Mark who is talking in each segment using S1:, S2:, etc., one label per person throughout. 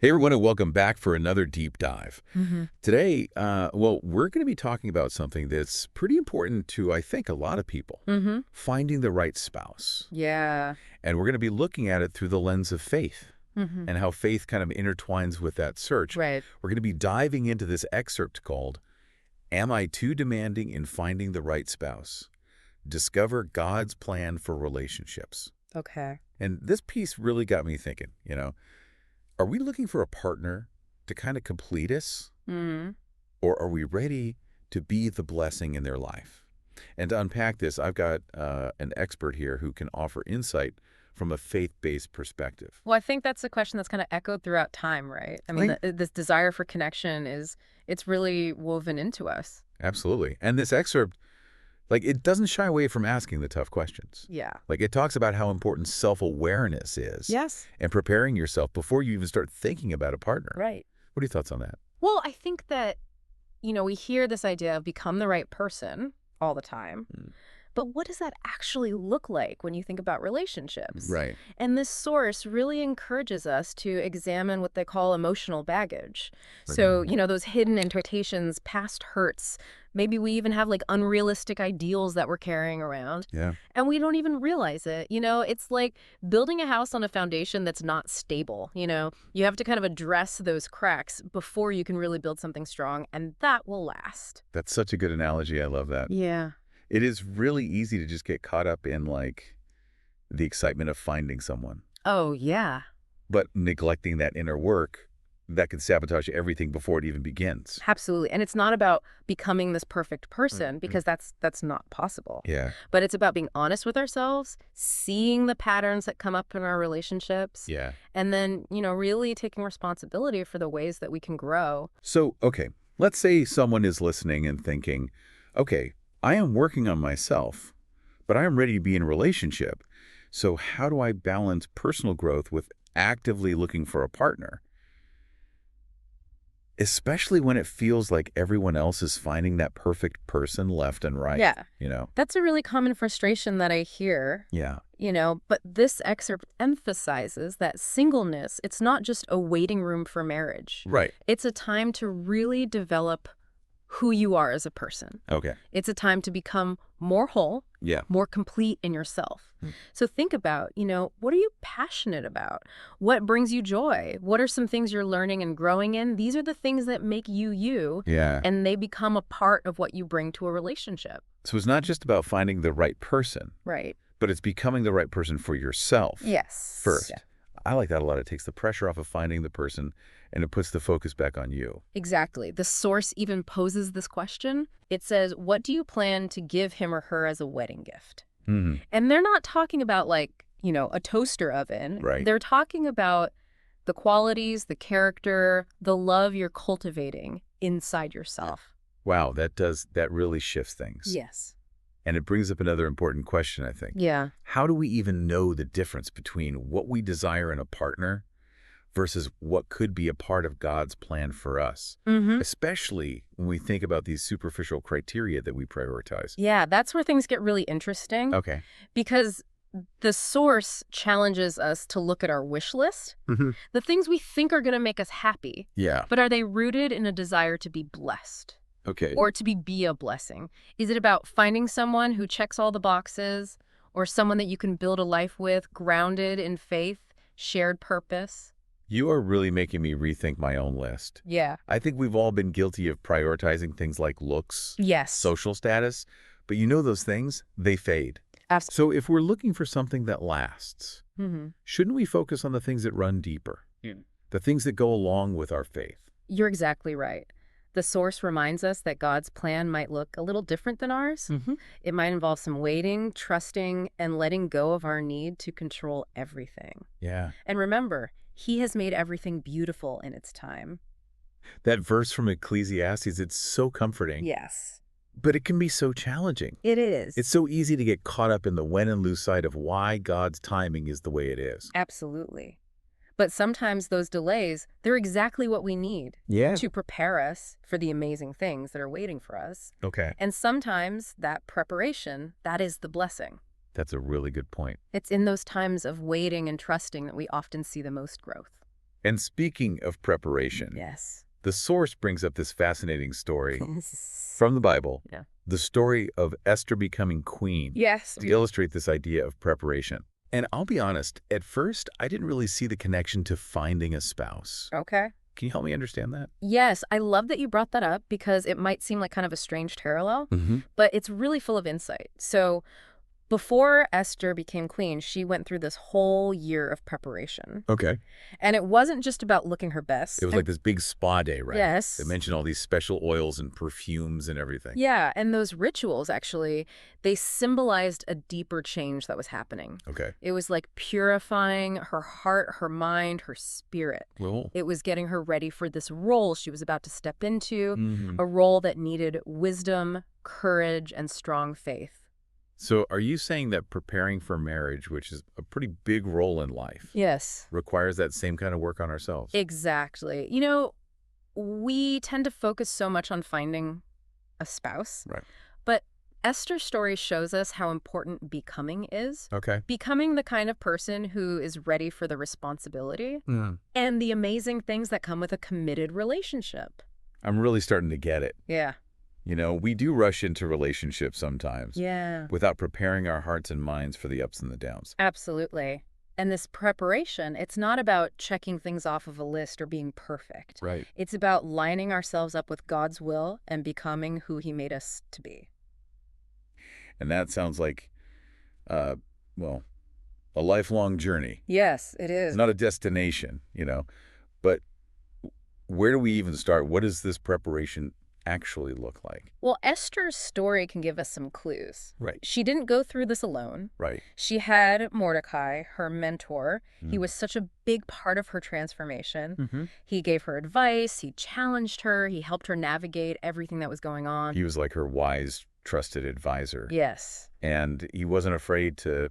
S1: Hey everyone, and welcome back for another deep dive.
S2: Hmm.
S1: Today, we're going to be talking about something that's pretty important to, I think, a lot of people.
S2: Hmm.
S1: Finding the right spouse.
S2: Yeah.
S1: And we're going to be looking at it through the lens of faith
S2: Hmm.
S1: and how faith kind of intertwines with that search.
S2: Right.
S1: We're going to be diving into this excerpt called, Am I Too Demanding in Finding the Right Spouse? Discover God's Plan for Relationships.
S2: Okay.
S1: And this piece really got me thinking, are we looking for a partner to kind of complete us?
S2: Hmm.
S1: Or are we ready to be the blessing in their life? And to unpack this, I've got an expert here who can offer insight from a faith-based perspective.
S2: Well, I think that's a question that's kind of echoed throughout time, right? I mean,
S1: Right.
S2: this desire for connection it's really woven into us.
S1: Absolutely. And this excerpt, it doesn't shy away from asking the tough questions.
S2: Yeah.
S1: It talks about how important self-awareness is
S2: Yes.
S1: and preparing yourself before you even start thinking about a partner.
S2: Right.
S1: What are your thoughts on that?
S2: Well, I think that, we hear this idea of become the right person all the time.
S1: Mm.
S2: But what does that actually look like when you think about relationships?
S1: Right.
S2: And this source really encourages us to examine what they call emotional baggage.
S1: Right.
S2: So, those hidden expectations, past hurts. Maybe we even have like unrealistic ideals that we're carrying around.
S1: Yeah.
S2: And we don't even realize it. It's like building a house on a foundation that's not stable. You have to kind of address those cracks before you can really build something strong. And that will last.
S1: That's such a good analogy. I love that.
S2: Yeah.
S1: It is really easy to just get caught up in the excitement of finding someone,
S2: Oh, yeah.
S1: but neglecting that inner work that can sabotage everything before it even begins.
S2: Absolutely. And it's not about becoming this perfect person
S1: Mhm.
S2: because that's not possible.
S1: Yeah.
S2: But it's about being honest with ourselves, seeing the patterns that come up in our relationships,
S1: Yeah.
S2: and then, really taking responsibility for the ways that we can grow.
S1: So, okay, let's say someone is listening and thinking, okay, I am working on myself, but I am ready to be in a relationship. So how do I balance personal growth with actively looking for a partner? Especially when it feels like everyone else is finding that perfect person left and right.
S2: Yeah.
S1: You know?
S2: That's a really common frustration that I hear.
S1: Yeah.
S2: But this excerpt emphasizes that singleness, it's not just a waiting room for marriage.
S1: Right.
S2: It's a time to really develop who you are as a person.
S1: Okay.
S2: It's a time to become more whole,
S1: Yeah.
S2: more complete in yourself.
S1: Hmm.
S2: So think about, what are you passionate about? What brings you joy? What are some things you're learning and growing in? These are the things that make you you,
S1: Yeah.
S2: and they become a part of what you bring to a relationship.
S1: So it's not just about finding the right person,
S2: Right.
S1: but it's becoming the right person for yourself.
S2: Yes.
S1: First.
S2: Yeah.
S1: I like that a lot. It takes the pressure off of finding the person and it puts the focus back on you.
S2: Exactly. The source even poses this question. It says, what do you plan to give him or her as a wedding gift?
S1: Hmm.
S2: And they're not talking about a toaster oven.
S1: Right.
S2: They're talking about the qualities, the character, the love you're cultivating inside yourself.
S1: Wow, that really shifts things.
S2: Yes.
S1: And it brings up another important question, I think.
S2: Yeah.
S1: How do we even know the difference between what we desire in a partner versus what could be a part of God's plan for us?
S2: Mm-hmm.
S1: Especially when we think about these superficial criteria that we prioritize.
S2: Yeah, that's where things get really interesting.
S1: Okay.
S2: Because the source challenges us to look at our wish list,
S1: Mm-hmm.
S2: the things we think are going to make us happy,
S1: Yeah.
S2: but are they rooted in a desire to be blessed?
S1: Okay.
S2: Or to be a blessing? Is it about finding someone who checks all the boxes, or someone that you can build a life with, grounded in faith, shared purpose?
S1: You are really making me rethink my own list.
S2: Yeah.
S1: I think we've all been guilty of prioritizing things like looks,
S2: Yes.
S1: social status, but those things, they fade.
S2: Absolutely.
S1: So if we're looking for something that lasts,
S2: Mm-hmm.
S1: shouldn't we focus on the things that run deeper?
S2: Yeah.
S1: The things that go along with our faith?
S2: You're exactly right. The source reminds us that God's plan might look a little different than ours.
S1: Mm-hmm.
S2: It might involve some waiting, trusting, and letting go of our need to control everything.
S1: Yeah.
S2: And remember, He has made everything beautiful in its time.
S1: That verse from Ecclesiastes, it's so comforting.
S2: Yes.
S1: But it can be so challenging.
S2: It is.
S1: It's so easy to get caught up in the when and lose sight of why God's timing is the way it is.
S2: Absolutely. But sometimes those delays, they're exactly what we need
S1: Yeah.
S2: to prepare us for the amazing things that are waiting for us.
S1: Okay.
S2: And sometimes that preparation, that is the blessing.
S1: That's a really good point.
S2: It's in those times of waiting and trusting that we often see the most growth.
S1: And speaking of preparation,
S2: Yes.
S1: the source brings up this fascinating story
S2: Yes.
S1: from the Bible,
S2: Yeah.
S1: the story of Esther becoming queen,
S2: Yes.
S1: to illustrate this idea of preparation. And I'll be honest, at first, I didn't really see the connection to finding a spouse.
S2: Okay.
S1: Can you help me understand that?
S2: Yes, I love that you brought that up because it might seem like kind of a strange parallel,
S1: Mm-hmm.
S2: but it's really full of insight. So before Esther became queen, she went through this whole year of preparation.
S1: Okay.
S2: And it wasn't just about looking her
S1: It
S2: best.
S1: was like this big spa day, right? They
S2: Yes.
S1: mentioned all these special oils and perfumes and everything.
S2: Yeah, and those rituals, actually, they symbolized a deeper change that was happening.
S1: Okay.
S2: It was like purifying her heart, her mind, her spirit.
S1: Well,
S2: It was getting her ready for this role she was about to step into,
S1: mm-hmm.
S2: a role that needed wisdom, courage, and strong faith.
S1: So are you saying that preparing for marriage, which is a pretty big role in life,
S2: Yes.
S1: requires that same kind of work on ourselves?
S2: Exactly. You know, we tend to focus so much on finding a spouse,
S1: Right.
S2: but Esther's story shows us how important becoming is.
S1: Okay.
S2: Becoming the kind of person who is ready for the responsibility and the amazing things that come with a committed relationship.
S1: I'm really starting to get it.
S2: Yeah.
S1: You know, we do rush into relationships sometimes
S2: Yeah.
S1: without preparing our hearts and minds for the ups and the downs.
S2: Absolutely. And this preparation, it's not about checking things off of a list or being perfect.
S1: Right.
S2: It's about lining ourselves up with God's will and becoming who he made us to be.
S1: And that sounds like, well, a lifelong journey,
S2: Yes, it is.
S1: not a destination, you know. But where do we even start? What does this preparation actually look like?
S2: Well, Esther's story can give us some clues.
S1: Right.
S2: She didn't go through this alone.
S1: Right.
S2: She had Mordecai, her mentor. He
S1: Mm.
S2: was such a big part of her transformation.
S1: Mm-hmm.
S2: He gave her advice, he challenged her, he helped her navigate everything that was going on.
S1: He was like her wise, trusted advisor.
S2: Yes.
S1: And he wasn't afraid to,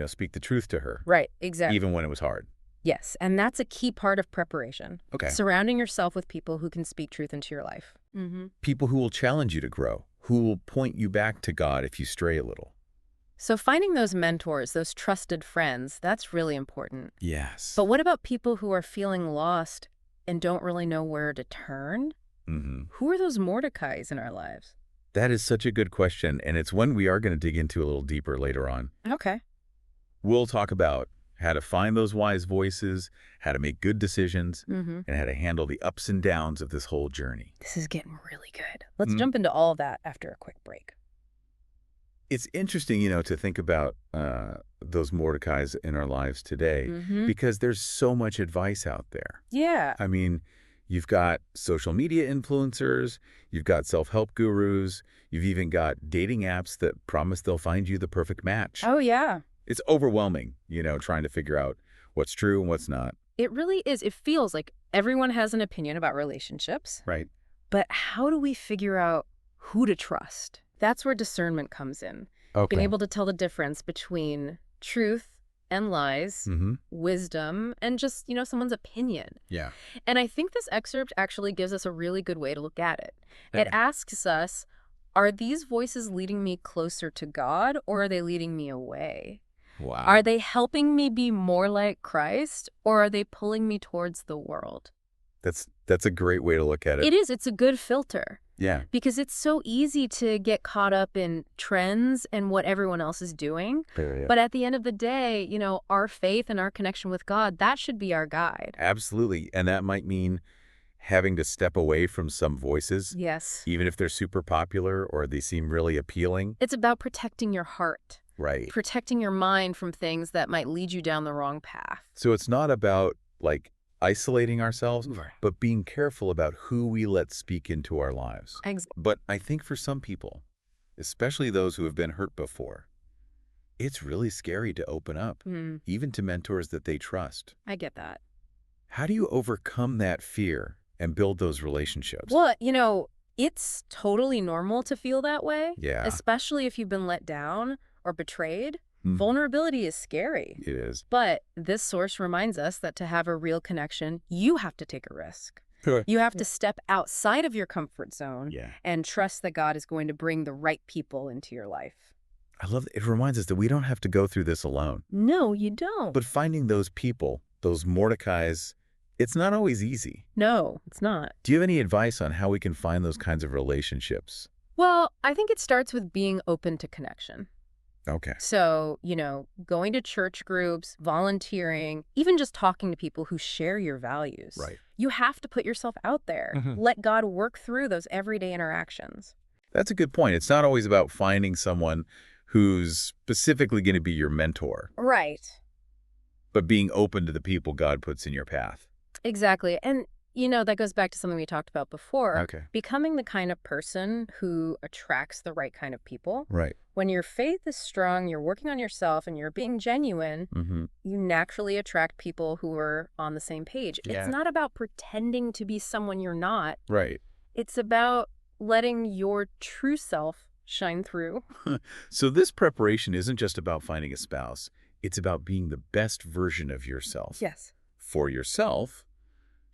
S1: speak the truth to her,
S2: Right, exactly.
S1: even when it was hard.
S2: Yes, and that's a key part of preparation.
S1: Okay.
S2: Surrounding yourself with people who can speak truth into your life. Mm-hmm.
S1: People who will challenge you to grow, who will point you back to God if you stray a little.
S2: So finding those mentors, those trusted friends, that's really important.
S1: Yes.
S2: But what about people who are feeling lost and don't really know where to turn?
S1: Mm-hmm.
S2: Who are those Mordecais in our lives?
S1: That is such a good question, and it's one we are going to dig into a little deeper later on.
S2: Okay.
S1: We'll talk about how to find those wise voices, how to make good decisions,
S2: Mm-hmm.
S1: and how to handle the ups and downs of this whole journey.
S2: This is getting really good. Let's jump into all of that after a quick break.
S1: It's interesting, to think about those Mordecais in our lives today,
S2: Mm-hmm.
S1: because there's so much advice out there.
S2: Yeah.
S1: I mean, you've got social media influencers, you've got self-help gurus, you've even got dating apps that promise they'll find you the perfect match.
S2: Oh, yeah.
S1: It's overwhelming, trying to figure out what's true and what's not.
S2: It really is. It feels like everyone has an opinion about relationships.
S1: Right.
S2: But how do we figure out who to trust? That's where discernment comes in.
S1: Okay.
S2: Being able to tell the difference between truth and lies,
S1: Mm-hmm.
S2: wisdom, and just, someone's opinion.
S1: Yeah.
S2: And I think this excerpt actually gives us a really good way to look at it.
S1: Yeah.
S2: It asks us, are these voices leading me closer to God, or are they leading me away?
S1: Wow.
S2: Are they helping me be more like Christ, or are they pulling me towards the world?
S1: That's a great way to look at it.
S2: It is. It's a good filter.
S1: Yeah.
S2: Because it's so easy to get caught up in trends and what everyone else is doing.
S1: Yeah.
S2: But at the end of the day, our faith and our connection with God, that should be our guide.
S1: Absolutely. And that might mean having to step away from some voices,
S2: Yes.
S1: even if they're super popular or they seem really appealing.
S2: It's about protecting your heart,
S1: Right.
S2: protecting your mind from things that might lead you down the wrong path.
S1: So it's not about isolating ourselves, but being careful about who we let speak into our lives. But I think for some people, especially those who have been hurt before, it's really scary to open up, even to mentors that they trust.
S2: I get that.
S1: How do you overcome that fear and build those relationships?
S2: Well, it's totally normal to feel that way.
S1: Yeah.
S2: Especially if you've been let down or betrayed.
S1: Mm.
S2: Vulnerability is scary.
S1: It is.
S2: But this source reminds us that to have a real connection, you have to take a risk.
S1: Sure.
S2: You have to step outside of your comfort zone
S1: Yeah.
S2: and trust that God is going to bring the right people into your life.
S1: I love it. It reminds us that we don't have to go through this alone.
S2: No, you don't.
S1: But finding those people, those Mordecais It's not always easy.
S2: No, it's not.
S1: Do you have any advice on how we can find those kinds of relationships?
S2: Well, I think it starts with being open to connection.
S1: Okay.
S2: So, going to church groups, volunteering, even just talking to people who share your values.
S1: Right.
S2: You have to put yourself out there. Let God work through those everyday interactions.
S1: That's a good point. It's not always about finding someone who's specifically going to be your mentor,
S2: Right.
S1: but being open to the people God puts in your path.
S2: Exactly. And, that goes back to something we talked about before.
S1: Okay.
S2: Becoming the kind of person who attracts the right kind of people.
S1: Right.
S2: When your faith is strong, you're working on yourself, and you're being genuine, you naturally attract people who are on the same page.
S1: Yeah.
S2: It's not about pretending to be someone you're not.
S1: Right.
S2: It's about letting your true self shine through.
S1: So this preparation isn't just about finding a spouse. It's about being the best version of yourself.
S2: Yes.
S1: For yourself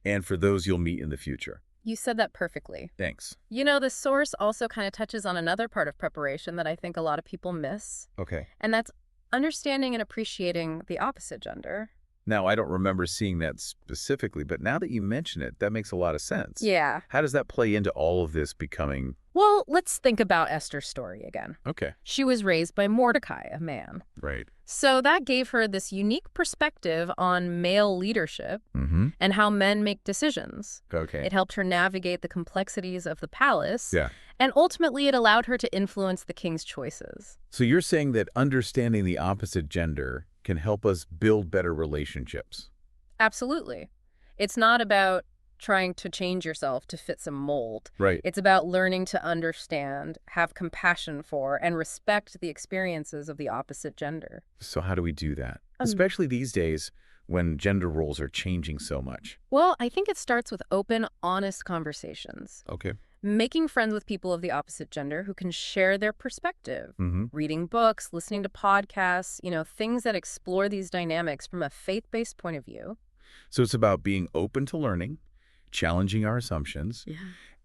S1: and for those you'll meet in the future.
S2: You said that perfectly.
S1: Thanks.
S2: The source also kind of touches on another part of preparation that I think a lot of people miss,
S1: Okay.
S2: and that's understanding and appreciating the opposite gender.
S1: Now, I don't remember seeing that specifically, but now that you mention it, that makes a lot of sense.
S2: Yeah.
S1: How does that play into all of this becoming...
S2: Well, let's think about Esther's story again.
S1: Okay.
S2: She was raised by Mordecai, a man.
S1: Right.
S2: So that gave her this unique perspective on male leadership and how men make decisions.
S1: Okay.
S2: It helped her navigate the complexities of the palace.
S1: Yeah.
S2: And ultimately, it allowed her to influence the king's choices.
S1: So you're saying that understanding the opposite gender can help us build better relationships.
S2: Absolutely. It's not about trying to change yourself to fit some mold.
S1: Right.
S2: It's about learning to understand, have compassion for, and respect the experiences of the opposite gender.
S1: So how do we do that? Especially these days when gender roles are changing so much.
S2: Well, I think it starts with open, honest conversations.
S1: Okay.
S2: Making friends with people of the opposite gender who can share their perspective.
S1: Mm-hmm.
S2: Reading books, listening to podcasts, things that explore these dynamics from a faith-based point of view.
S1: So it's about being open to learning, challenging our assumptions,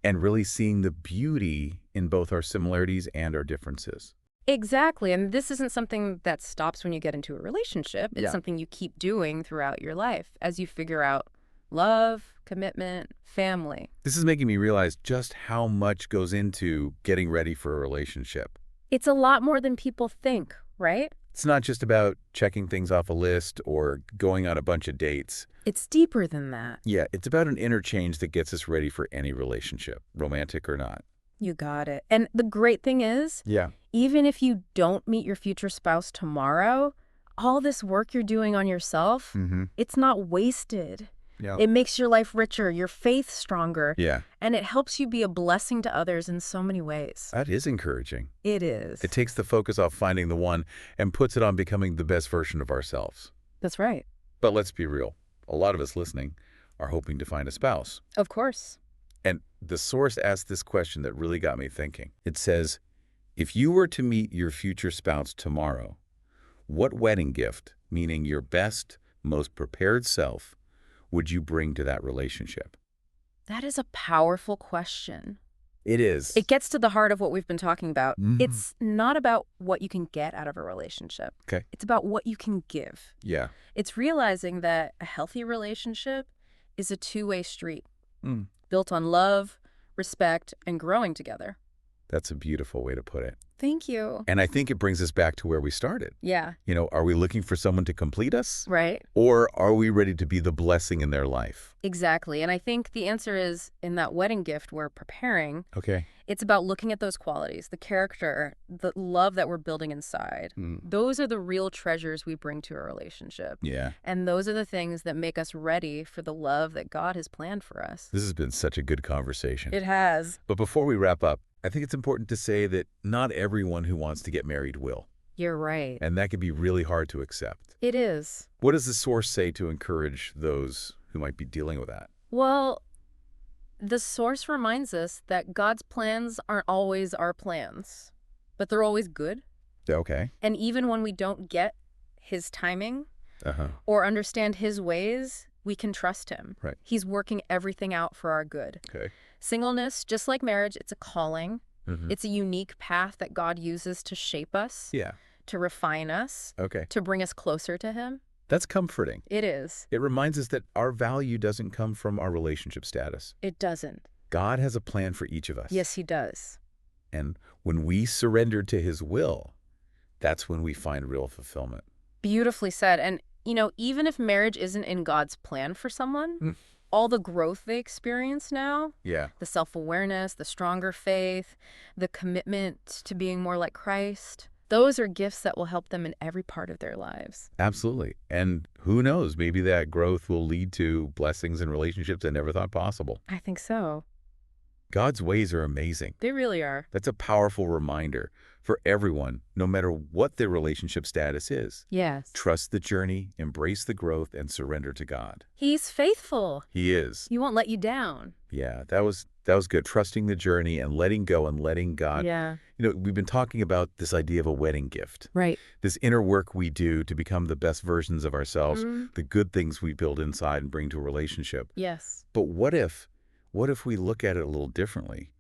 S1: and really seeing the beauty in both our similarities and our differences.
S2: Exactly. And this isn't something that stops when you get into a relationship. It's
S1: Yeah.
S2: something you keep doing throughout your life as you figure out love, commitment, family.
S1: This is making me realize just how much goes into getting ready for a relationship.
S2: It's a lot more than people think, right?
S1: It's not just about checking things off a list or going on a bunch of dates.
S2: It's deeper than that.
S1: Yeah, it's about an interchange that gets us ready for any relationship, romantic or not.
S2: You got it. And the great thing is,
S1: Yeah.
S2: even if you don't meet your future spouse tomorrow, all this work you're doing on yourself, it's not wasted.
S1: Yeah.
S2: It makes your life richer, your faith stronger,
S1: Yeah.
S2: and it helps you be a blessing to others in so many ways.
S1: That is encouraging.
S2: It is.
S1: It takes the focus off finding the one and puts it on becoming the best version of ourselves.
S2: That's right.
S1: But let's be real. A lot of us listening are hoping to find a spouse.
S2: Of course.
S1: And the source asked this question that really got me thinking. It says, if you were to meet your future spouse tomorrow, what wedding gift, meaning your best, most prepared self, would you bring to that relationship?
S2: That is a powerful question.
S1: It is.
S2: It gets to the heart of what we've been talking about. It's not about what you can get out of a relationship.
S1: Okay.
S2: It's about what you can give.
S1: Yeah.
S2: It's realizing that a healthy relationship is a two-way street, built on love, respect, and growing together.
S1: That's a beautiful way to put it.
S2: Thank you.
S1: And I think it brings us back to where we started.
S2: Yeah.
S1: Are we looking for someone to complete us?
S2: Right.
S1: Or are we ready to be the blessing in their life?
S2: Exactly. And I think the answer is in that wedding gift we're preparing.
S1: Okay.
S2: It's about looking at those qualities, the character, the love that we're building inside. Those are the real treasures we bring to a relationship.
S1: Yeah.
S2: And those are the things that make us ready for the love that God has planned for us.
S1: This has been such a good conversation.
S2: It has.
S1: But before we wrap up, I think it's important to say that not everyone who wants to get married will.
S2: You're right.
S1: And that can be really hard to accept.
S2: It is.
S1: What does the source say to encourage those who might be dealing with that?
S2: Well, the source reminds us that God's plans aren't always our plans, but they're always good.
S1: Okay.
S2: And even when we don't get his timing or understand his ways, we can trust him.
S1: Right.
S2: He's working everything out for our good.
S1: Okay.
S2: Singleness, just like marriage, it's a calling. It's a unique path that God uses to shape us,
S1: Yeah.
S2: to refine us,
S1: Okay.
S2: to bring us closer to him.
S1: That's comforting.
S2: It is.
S1: It reminds us that our value doesn't come from our relationship status.
S2: It doesn't.
S1: God has a plan for each of us.
S2: Yes, he does.
S1: And when we surrender to his will, that's when we find real fulfillment.
S2: Beautifully said. And, even if marriage isn't in God's plan for someone, all the growth they experience now,
S1: Yeah.
S2: the self-awareness, the stronger faith, the commitment to being more like Christ, those are gifts that will help them in every part of their lives.
S1: Absolutely. And who knows, maybe that growth will lead to blessings and relationships I never thought possible.
S2: I think so.
S1: God's ways are amazing.
S2: They really are.
S1: That's a powerful reminder for everyone, no matter what their relationship status is.
S2: Yes.
S1: Trust the journey, embrace the growth, and surrender to God.
S2: He's faithful.
S1: He is.
S2: He won't let you down.
S1: Yeah, that was good. Trusting the journey and letting go and letting God.
S2: Yeah.
S1: We've been talking about this idea of a wedding gift.
S2: Right.
S1: This inner work we do to become the best versions of ourselves, the good things we build inside and bring to a relationship.
S2: Yes.
S1: But what if we look at it a little differently?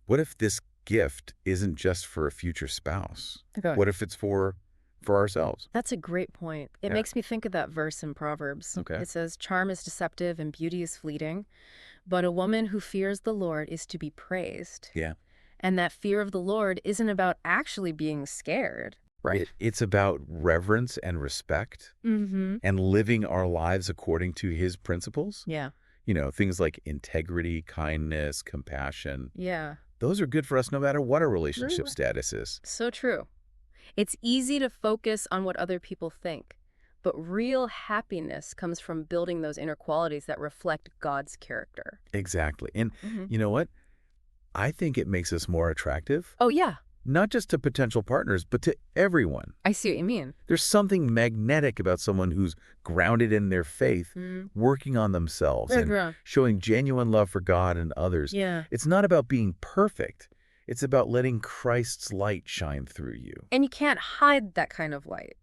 S1: What if this gift isn't just for a future spouse?
S2: Okay.
S1: What if it's for ourselves?
S2: That's a great point. It
S1: Yeah.
S2: makes me think of that verse in Proverbs.
S1: Okay.
S2: It says, "Charm is deceptive and beauty is fleeting, but a woman who fears the Lord is to be praised."
S1: Yeah.
S2: And that fear of the Lord isn't about actually being scared.
S1: It's about reverence and respect
S2: Mm-hmm.
S1: and living our lives according to his principles.
S2: Yeah.
S1: Things like integrity, kindness, compassion.
S2: Yeah.
S1: Those are good for us no matter what our relationship
S2: Really?
S1: status is.
S2: So true. It's easy to focus on what other people think, but real happiness comes from building those inner qualities that reflect God's character.
S1: Exactly. And
S2: Mm-hmm.
S1: you know what? I think it makes us more attractive,
S2: Oh, yeah.
S1: not just to potential partners, but to everyone.
S2: I see what you mean.
S1: There's something magnetic about someone who's grounded in their faith, working on themselves, and
S2: Yeah.
S1: showing genuine love for God and others.
S2: Yeah.
S1: It's not about being perfect. It's about letting Christ's light shine through you.
S2: And you can't hide that kind of light.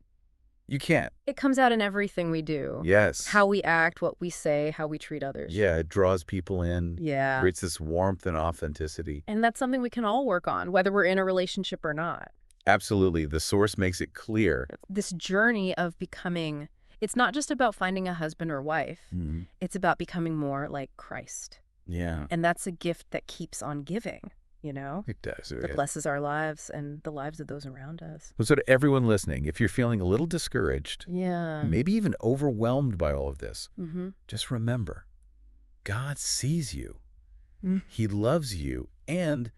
S1: You can't.
S2: It comes out in everything we do.
S1: Yes.
S2: How we act, what we say, how we treat others.
S1: Yeah, it draws people in,
S2: Yeah.
S1: creates this warmth and authenticity.
S2: And that's something we can all work on, whether we're in a relationship or not.
S1: Absolutely. The source makes it clear.
S2: This journey of becoming, it's not just about finding a husband or wife.
S1: Mhm.
S2: It's about becoming more like Christ.
S1: Yeah,
S2: And that's a gift that keeps on giving,
S1: it does.
S2: that blesses our lives and the lives of those around us.
S1: So to everyone listening, if you're feeling a little discouraged,
S2: Yeah.
S1: maybe even overwhelmed by all of this,
S2: Mm-hmm.
S1: just remember, God sees you.
S2: Mm.
S1: He loves you, and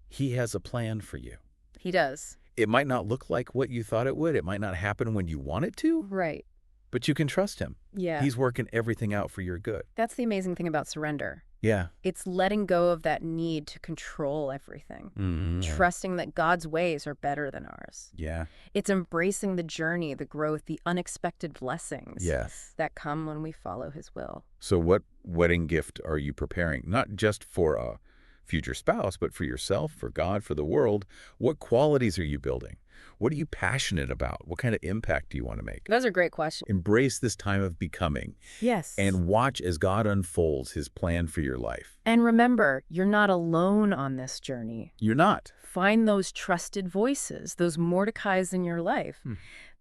S1: he has a plan for you.
S2: He does.
S1: It might not look like what you thought it would. It might not happen when you want it to,
S2: Right.
S1: but you can trust him.
S2: Yeah.
S1: He's working everything out for your good.
S2: That's the amazing thing about surrender.
S1: Yeah.
S2: It's letting go of that need to control everything.
S1: Mm-hmm.
S2: Trusting that God's ways are better than ours.
S1: Yeah.
S2: It's embracing the journey, the growth, the unexpected blessings
S1: Yes.
S2: that come when we follow his will.
S1: So what wedding gift are you preparing? Not just for a future spouse, but for yourself, for God, for the world. What qualities are you building? What are you passionate about? What kind of impact do you want to make?
S2: Those are great questions.
S1: Embrace this time of becoming
S2: Yes.
S1: and watch as God unfolds his plan for your life.
S2: And remember, you're not alone on this journey.
S1: You're not.
S2: Find those trusted voices, those Mordecais in your life.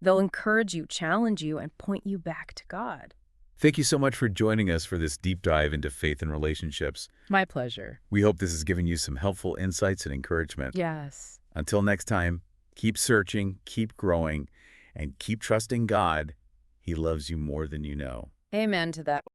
S2: They'll encourage you, challenge you, and point you back to God.
S1: Thank you so much for joining us for this deep dive into faith and relationships.
S2: My pleasure.
S1: We hope this has given you some helpful insights and encouragement.
S2: Yes.
S1: Until next time, keep searching, keep growing, and keep trusting God. He loves you more than you know.
S2: Amen to that.